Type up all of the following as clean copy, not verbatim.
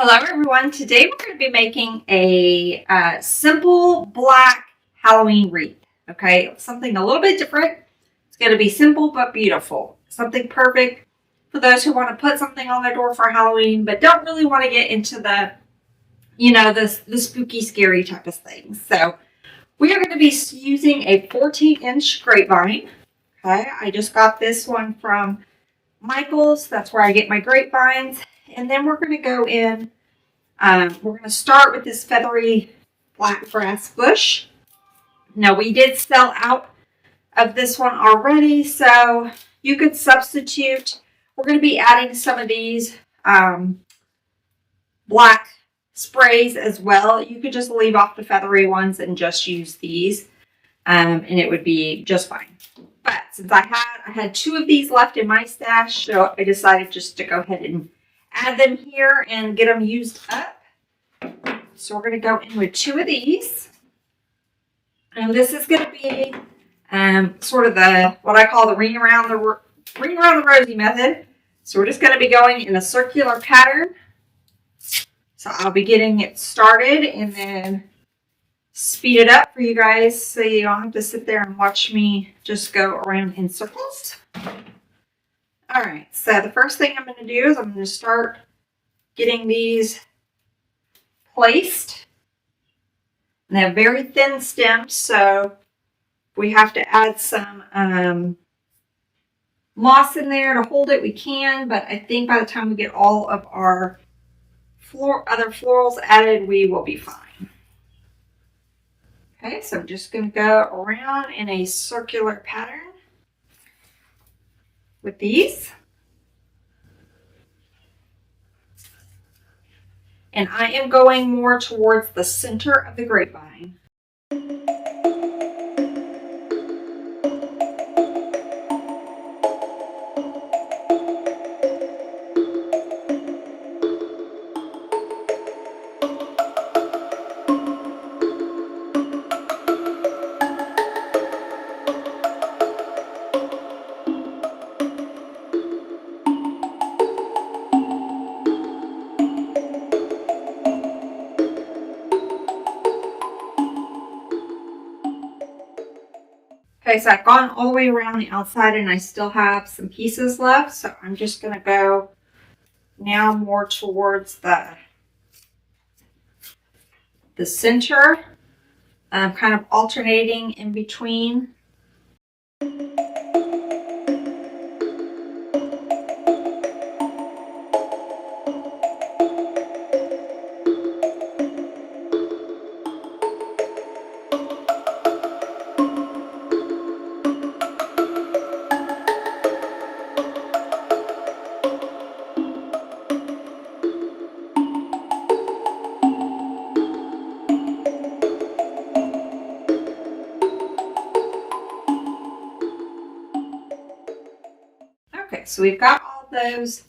Hello everyone, today we're going to be making a simple black Halloween wreath, okay? Something a little bit different. It's going to be simple but beautiful. Something perfect for those who want to put something on their door for Halloween but don't really want to get into the, the spooky, scary type of things. So we are going to be using a 14-inch grapevine, okay? I just got this one from Michael's. That's where I get my grapevines. And then we're going to go in, we're going to start with this feathery black grass bush. Now we did sell out of this one already, so you could substitute. We're going to be adding some of these black sprays as well. You could just leave off the feathery ones and just use these, and it would be just fine. But since I had two of these left in my stash, so I decided just to go ahead and add them here and get them used up. So we're going to go in with two of these. And this is going to be sort of what I call the ring around the rosy method. So we're just going to be going in a circular pattern. So I'll be getting it started and then speed it up for you guys so you don't have to sit there and watch me just go around in circles. All right, so the first thing I'm going to do is I'm going to start getting these placed. And they have very thin stems, so we have to add some moss in there to hold it, we can, but I think by the time we get all of our other florals added, we will be fine. Okay, so I'm just going to go around in a circular pattern with these. And I am going more towards the center of the grapevine. Okay, so I've gone all the way around the outside and I still have some pieces left. So I'm just going to go now more towards the center, kind of alternating in between. Okay, so we've got all those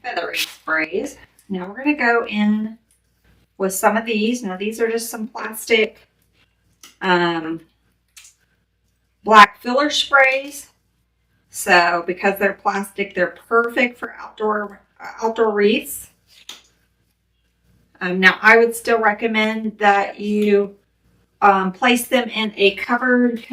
feathery sprays. Now we're going to go in with some of these. Now these are just some plastic black filler sprays. So because they're plastic, they're perfect for outdoor wreaths. Now I would still recommend that you place them in a covered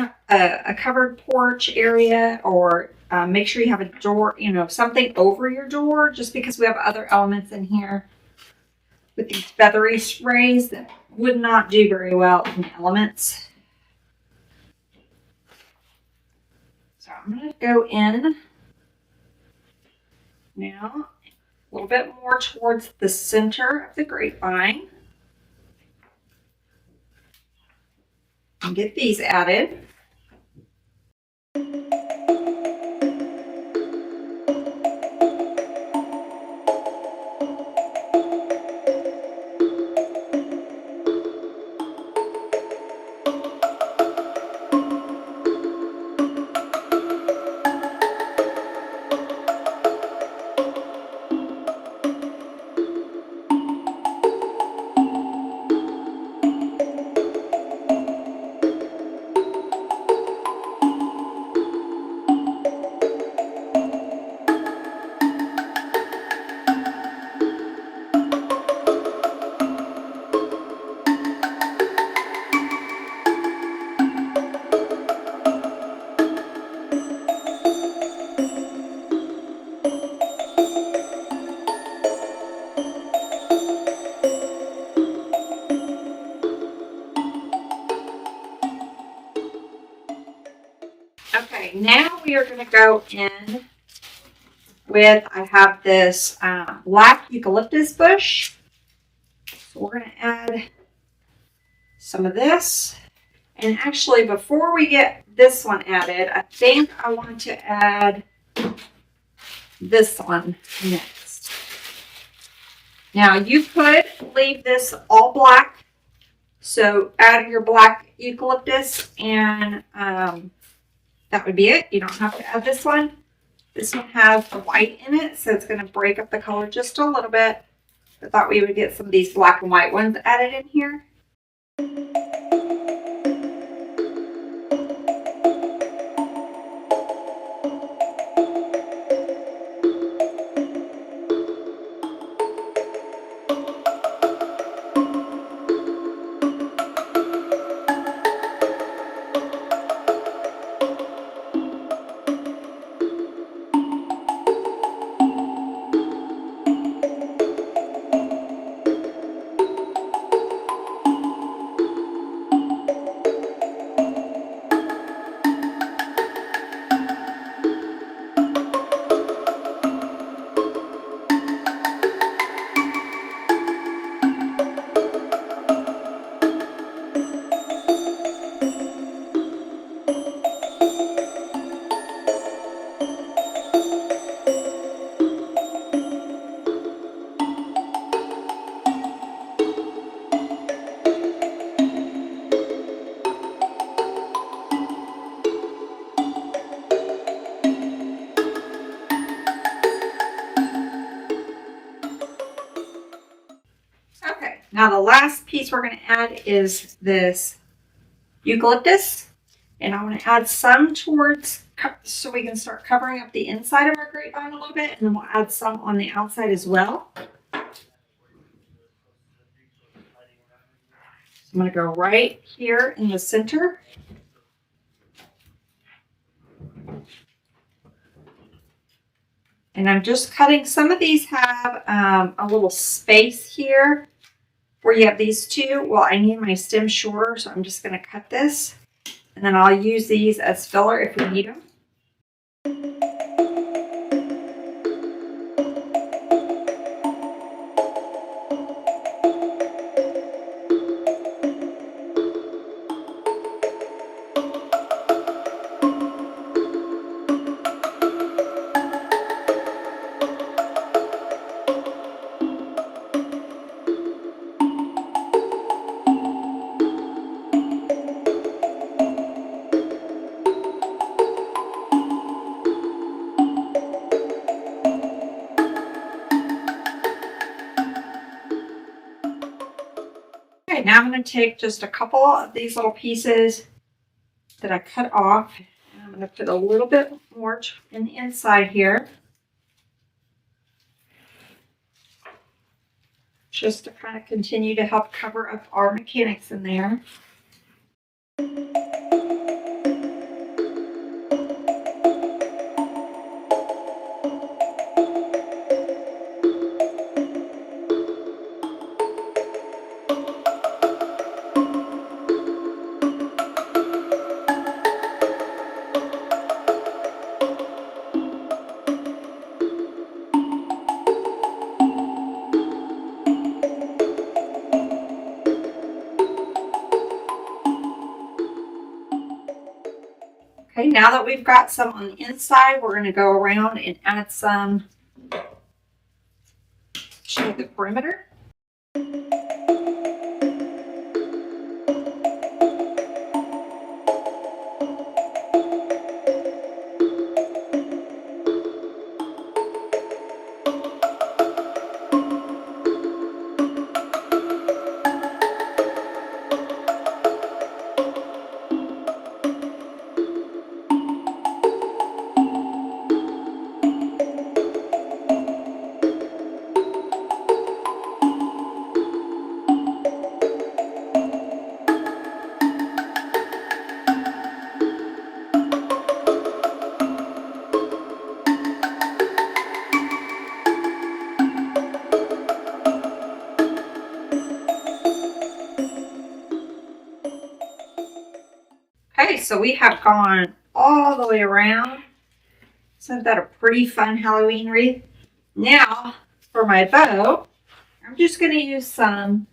porch area, or make sure you have a door, something over your door, just because we have other elements in here with these feathery sprays that would not do very well in elements. So I'm going to go in now a little bit more towards the center of the grapevine and get these added. Okay, now we are going to go in with, I have this black eucalyptus bush. So we're going to add some of this. And actually, before we get this one added, I think I want to add this one next. Now, you could leave this all black. So add your black eucalyptus and that would be it. You don't have to add this one. This one has the white in it, so it's going to break up the color just a little bit. I thought we would get some of these black and white ones added in here. Okay, now the last piece we're going to add is this eucalyptus. And I want to add some towards, so we can start covering up the inside of our grapevine a little bit. And then we'll add some on the outside as well. So I'm going to go right here in the center. And I'm just cutting, some of these have a little space here where you have these two. Well, I need my stem shorter, so I'm just going to cut this. And then I'll use these as filler if we need them. Okay, now I'm going to take just a couple of these little pieces that I cut off. And I'm going to put a little bit more in the inside here. Just to kind of continue to help cover up our mechanics in there. Okay, now that we've got some on the inside, we're going to go around and add some to the perimeter. Okay, so we have gone all the way around. Isn't that a pretty fun Halloween wreath? Now, for my bow, I'm just going to use some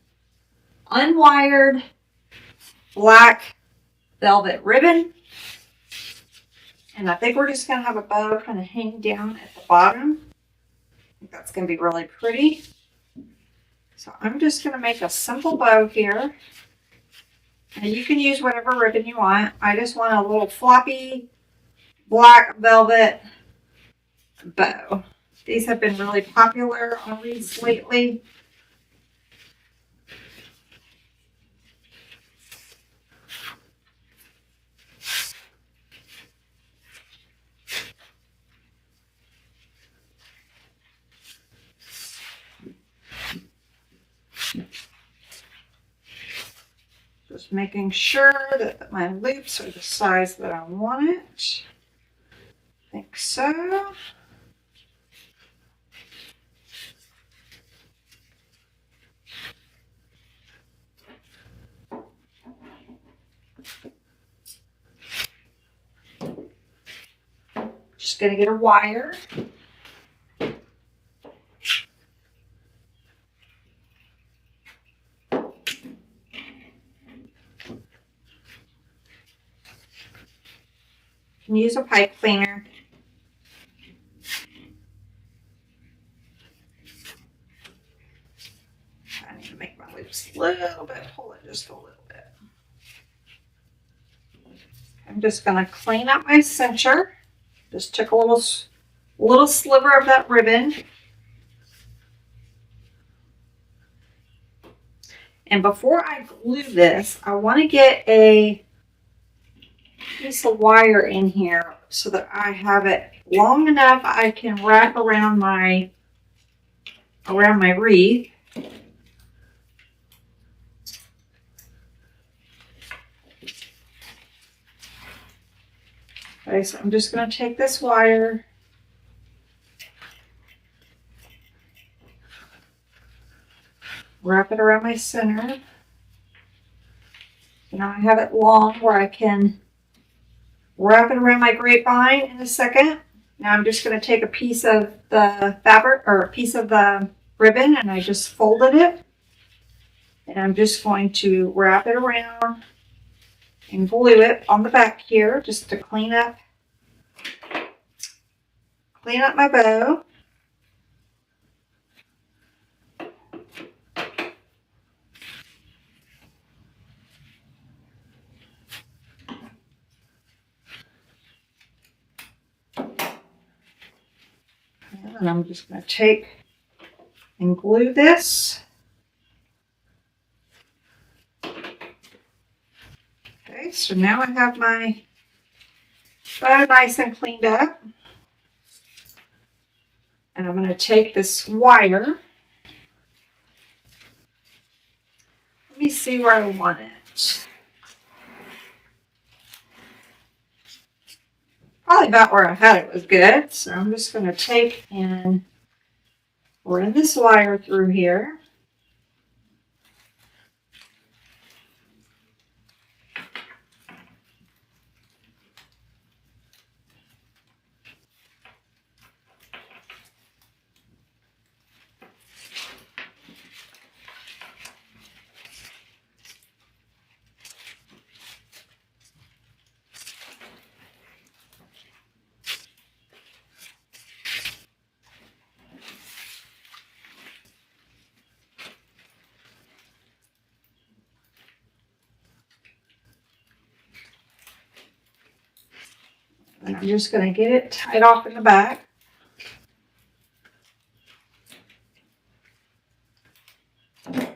unwired black velvet ribbon. And I think we're just going to have a bow kind of hang down at the bottom. I think that's going to be really pretty. So I'm just going to make a simple bow here. And you can use whatever ribbon you want. I just want a little floppy black velvet bow. These have been really popular on wreaths lately. Just making sure that my loops are the size that I want it. I think so. Just going to get a wire. You can use a pipe cleaner. I need to make my loops a little bit, pull it just a little bit. I'm just going to clean up my center. Just took a little sliver of that ribbon. And before I glue this, I want to get a piece of wire in here so that I have it long enough I can wrap around my wreath. Okay, so I'm just going to take this wire, wrap it around my center. Now I have it long where I can wrap it around my grapevine in a second. Now I'm just going to take a piece of the fabric or a piece of the ribbon and I just folded it. And I'm just going to wrap it around and glue it on the back here just to clean up my bow. And I'm just going to take and glue this. Okay, so now I have my bow nice and cleaned up. And I'm going to take this wire. Let me see where I want it. Probably about where I had it was good. So I'm just going to take and run this wire through here. And I'm just going to get it tied off in the back. And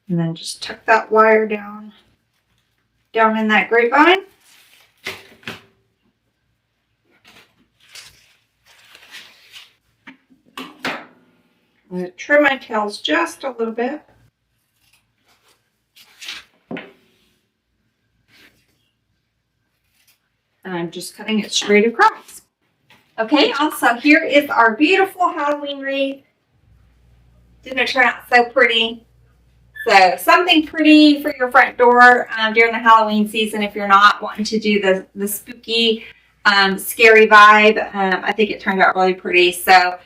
then just tuck that wire down in that grapevine. I'm going to trim my tails just a little bit. And I'm just cutting it straight across. Okay, also here is our beautiful Halloween wreath. Didn't it turn out so pretty? So something pretty for your front door during the Halloween season if you're not wanting to do the spooky, scary vibe. I think it turned out really pretty. So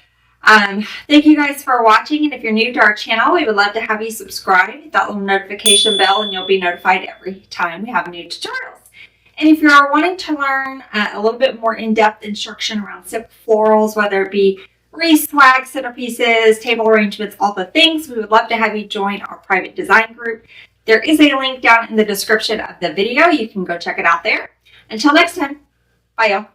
thank you guys for watching. And if you're new to our channel, we would love to have you subscribe. Hit that little notification bell and you'll be notified every time we have new tutorials. And if you're wanting to learn a little bit more in-depth instruction around simple florals, whether it be wreaths, swag, centerpieces, table arrangements, all the things, we would love to have you join our private design group. There is a link down in the description of the video. You can go check it out there. Until next time, bye y'all.